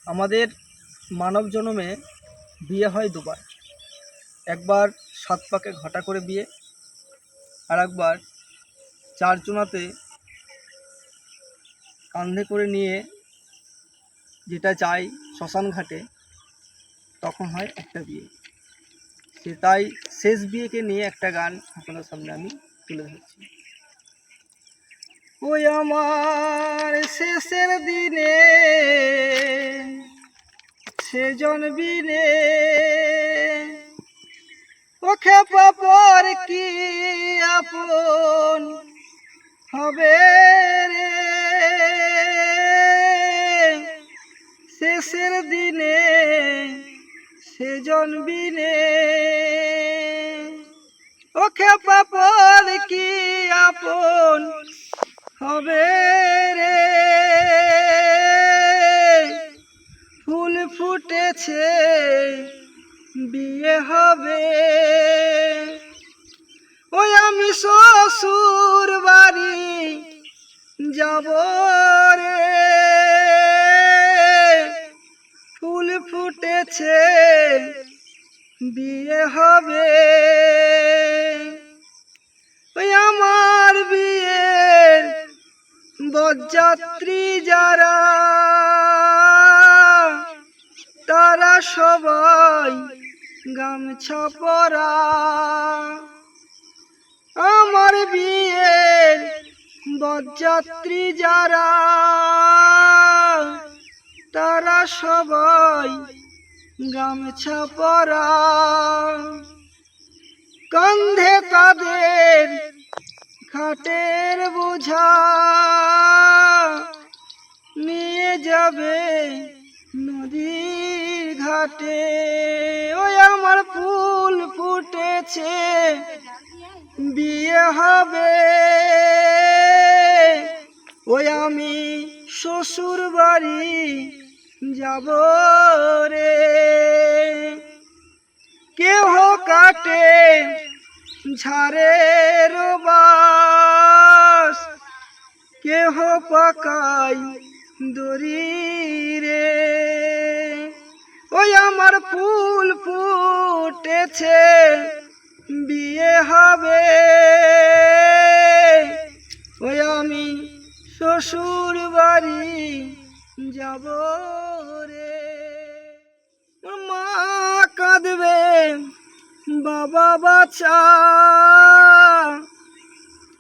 আমাদের মানব জন্মে বিয়ে হয় দুবার। একবার 7 পাকে ঘটা করে বিয়ে, আর একবার 4 চুনাতে কাঁধে করে নিয়ে যেটা চাই শ্মশান ঘাটে, তখন হয় একটা বিয়ে। তাই শেষ বিয়েকে নিয়ে একটা গান আপনাদের সামনে আমি তুলে ধরছি। ওই আমার শেষের দিনে সেজন বিনে ওকে পাপর কি আপন হবে রে, শেষের দিনে সেজন বিনে ওকে পাপর কি আপন হবে রে। ফুল ফুটেছে বিয়ে হবে, ওই আমি শ্বশুর বাড়ি যাব রে। ফুল ফুটেছে বিয়ে হবে, ওই আমার বিয়ের বরযাত্রী যারা তারা সবাই গামছা পরা। আমার বিয়ের বরযাত্রী যারা তারা সবাই গামছা পরা। কাঁধে তাদের খাটের বোঝা নিয়ে যাবে নদীর ঘাটে। ওই আমার ফুল ফুটেছে বিয়ে হবে, ওই আমি শ্বশুর বাড়ি যাব রে। কেহ কাটে ঝাড়ের বাঁশ, কেহ পাকাই দড়ি রে। ওই আমার ফুল ফুটেছে বিয়ে হবে, ওই আমি শ্বশুর বাড়ি যাব রে। মা কাঁদবে বাবা বাছা,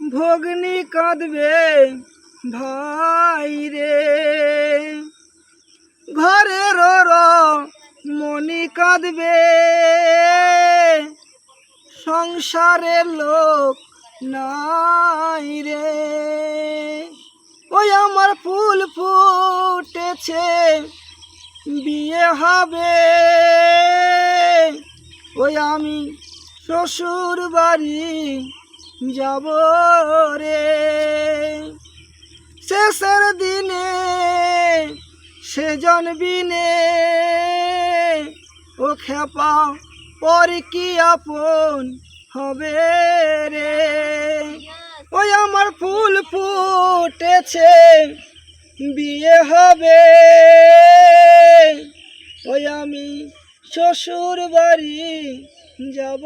ভগ্নী কাঁদবে ভাই রে। ঘরের মনি কাঁদবে, সংসারের লোক নাই রে। ওই আমার ফুল ফুটেছে বিয়ে হবে, ওই আমি শ্বশুর বাড়ি যাব রে। শেষের দিনে সেজন বিনে ও খেপা পর কি আপন হবে রে। ওই আমার ফুল ফুটেছে বিয়ে হবে, ওই আমি শ্বশুর বাড়ি যাব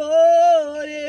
রে।